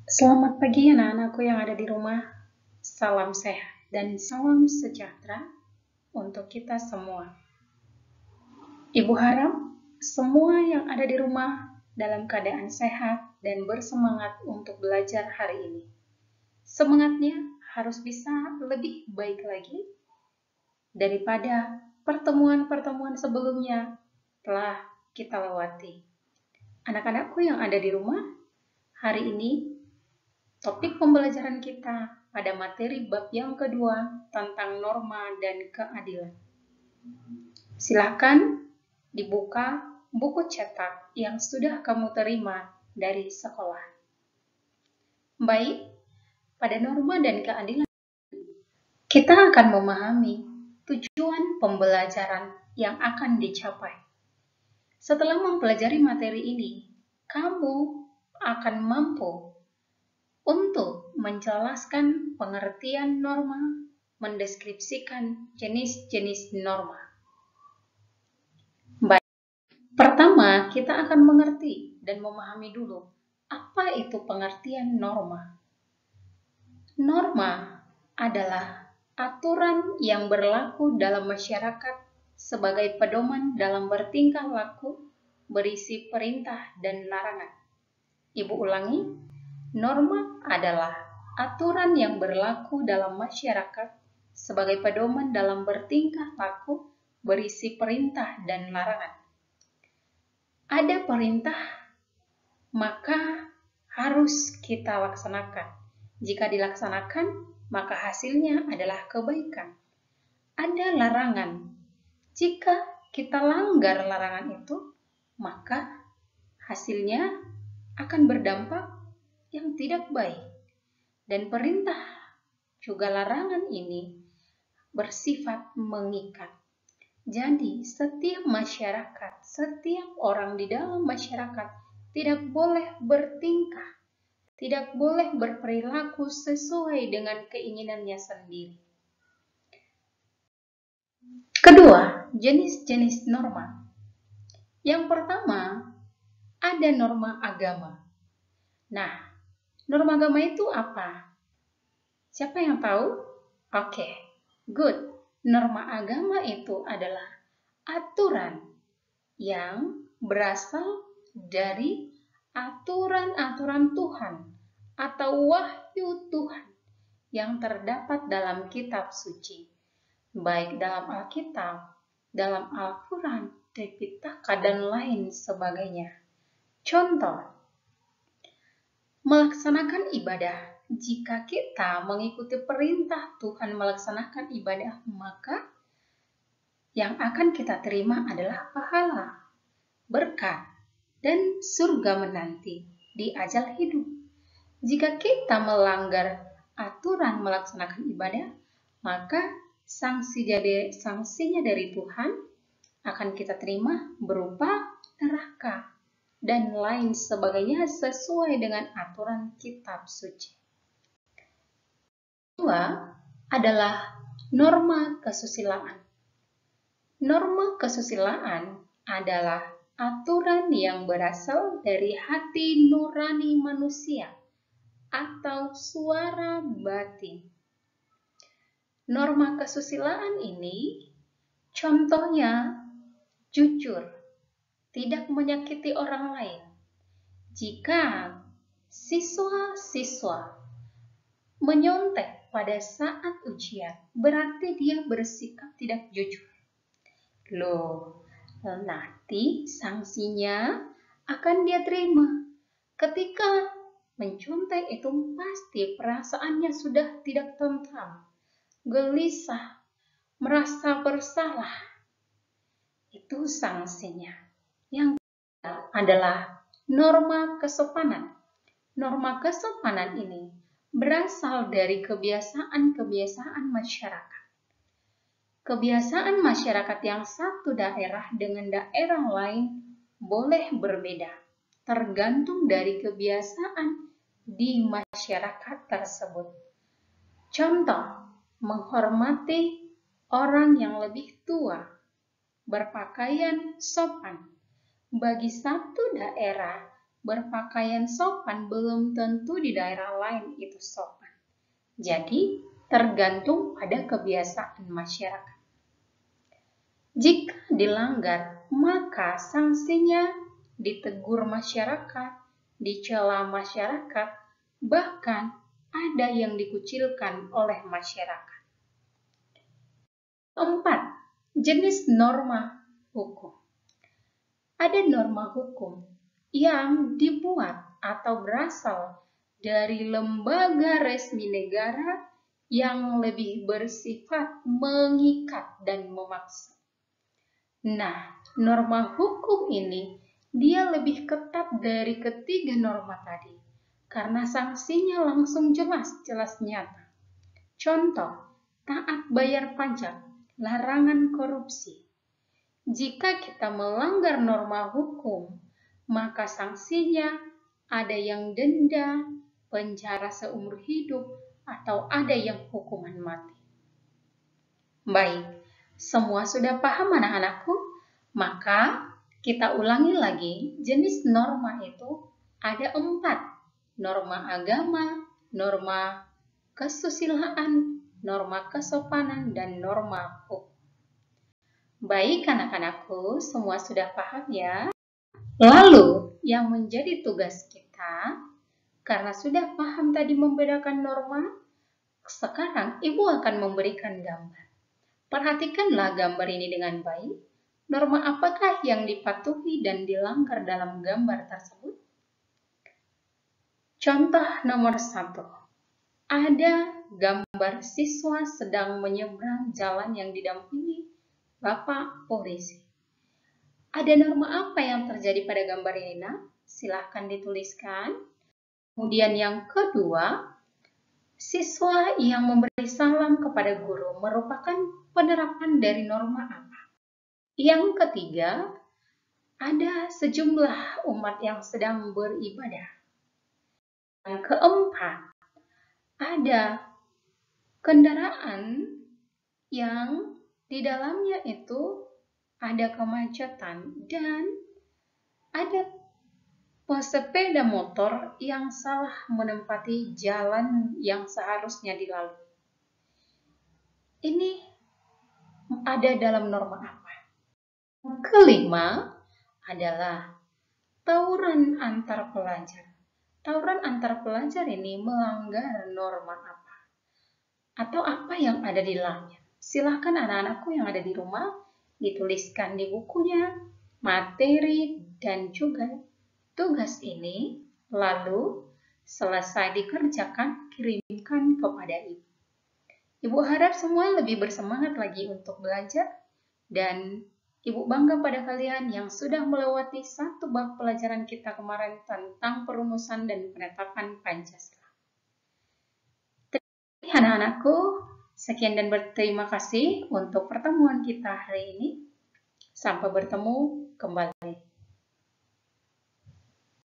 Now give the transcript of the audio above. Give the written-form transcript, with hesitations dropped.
Selamat pagi anak-anakku yang ada di rumah. Salam sehat dan salam sejahtera untuk kita semua. Ibu harap semua yang ada di rumah dalam keadaan sehat dan bersemangat untuk belajar hari ini. Semangatnya harus bisa lebih baik lagi daripada pertemuan-pertemuan sebelumnya telah kita lewati. Anak-anakku yang ada di rumah, hari ini topik pembelajaran kita pada materi bab yang kedua tentang norma dan keadilan. Silakan dibuka buku cetak yang sudah kamu terima dari sekolah. Baik, pada norma dan keadilan kita akan memahami tujuan pembelajaran yang akan dicapai. Setelah mempelajari materi ini, kamu akan mampu untuk menjelaskan pengertian norma, mendeskripsikan jenis-jenis norma. Baik, pertama kita akan mengerti dan memahami dulu apa itu pengertian norma. Norma adalah aturan yang berlaku dalam masyarakat sebagai pedoman dalam bertingkah laku, berisi perintah dan larangan. Ibu ulangi. Norma adalah aturan yang berlaku dalam masyarakat sebagai pedoman dalam bertingkah laku, berisi perintah dan larangan. Ada perintah, maka harus kita laksanakan. Jika dilaksanakan, maka hasilnya adalah kebaikan. Ada larangan. Jika kita langgar larangan itu, maka hasilnya akan berdampak yang tidak baik. Dan perintah juga larangan ini bersifat mengikat. Jadi setiap masyarakat, setiap orang di dalam masyarakat tidak boleh bertingkah, tidak boleh berperilaku sesuai dengan keinginannya sendiri. Kedua, jenis-jenis norma. Yang pertama, ada norma agama. Nah, norma agama itu apa? Siapa yang tahu? Oke, good. Norma agama itu adalah aturan yang berasal dari aturan-aturan Tuhan atau wahyu Tuhan yang terdapat dalam kitab suci, baik dalam Alkitab, dalam Al-Quran, Tripitaka, dan lain sebagainya. Contoh, melaksanakan ibadah. Jika kita mengikuti perintah Tuhan melaksanakan ibadah, maka yang akan kita terima adalah pahala, berkat, dan surga menanti di ajal hidup. Jika kita melanggar aturan melaksanakan ibadah, maka sanksinya dari Tuhan akan kita terima berupa neraka dan lain sebagainya sesuai dengan aturan kitab suci. Kedua adalah norma kesusilaan. Norma kesusilaan adalah aturan yang berasal dari hati nurani manusia atau suara batin. Norma kesusilaan ini contohnya jujur, tidak menyakiti orang lain. Jika siswa-siswa menyontek pada saat ujian, berarti dia bersikap tidak jujur. Loh, nanti sanksinya akan dia terima. Ketika mencontek itu pasti perasaannya sudah tidak tentram, gelisah, merasa bersalah. Itu sanksinya. Yang kedua adalah norma kesopanan. Norma kesopanan ini berasal dari kebiasaan-kebiasaan masyarakat. Kebiasaan masyarakat yang satu daerah dengan daerah lain boleh berbeda, tergantung dari kebiasaan di masyarakat tersebut. Contoh, menghormati orang yang lebih tua, berpakaian sopan. Bagi satu daerah, berpakaian sopan belum tentu di daerah lain itu sopan. Jadi, tergantung pada kebiasaan masyarakat. Jika dilanggar, maka sanksinya ditegur masyarakat, dicela masyarakat, bahkan ada yang dikucilkan oleh masyarakat. 4. Jenis norma hukum. Ada norma hukum yang dibuat atau berasal dari lembaga resmi negara yang lebih bersifat mengikat dan memaksa. Nah, norma hukum ini dia lebih ketat dari ketiga norma tadi, karena sanksinya langsung jelas nyata. Contoh, taat bayar pajak, larangan korupsi. Jika kita melanggar norma hukum, maka sanksinya ada yang denda, penjara seumur hidup, atau ada yang hukuman mati. Baik, semua sudah paham anak-anakku? Maka kita ulangi lagi, jenis norma itu ada 4. Norma agama, norma kesusilaan, norma kesopanan, dan norma hukum. Baik anak-anakku, semua sudah paham ya? Lalu, yang menjadi tugas kita, karena sudah paham tadi membedakan norma, sekarang Ibu akan memberikan gambar. Perhatikanlah gambar ini dengan baik. Norma apakah yang dipatuhi dan dilanggar dalam gambar tersebut? Contoh nomor 1. Ada gambar siswa sedang menyeberang jalan yang didampingi Bapak Polisi. Ada norma apa yang terjadi pada gambar ini, Nak? Silahkan dituliskan. Kemudian yang kedua, siswa yang memberi salam kepada guru merupakan penerapan dari norma apa? Yang ketiga, ada sejumlah umat yang sedang beribadah. Yang keempat, ada kendaraan yang di dalamnya itu ada kemacetan dan ada pesepeda motor yang salah menempati jalan yang seharusnya dilalui. Ini ada dalam norma apa? Kelima adalah tawuran antar pelajar. Tawuran antar pelajar ini melanggar norma apa? Atau apa yang ada di dalamnya? Silahkan anak-anakku yang ada di rumah dituliskan di bukunya, materi, dan juga tugas ini. Lalu selesai dikerjakan, kirimkan kepada Ibu. Ibu harap semua lebih bersemangat lagi untuk belajar dan Ibu bangga pada kalian yang sudah melewati satu bab pelajaran kita kemarin tentang perumusan dan penetapan Pancasila. Anak-anakku, sekian dan berterima kasih untuk pertemuan kita hari ini. Sampai bertemu kembali.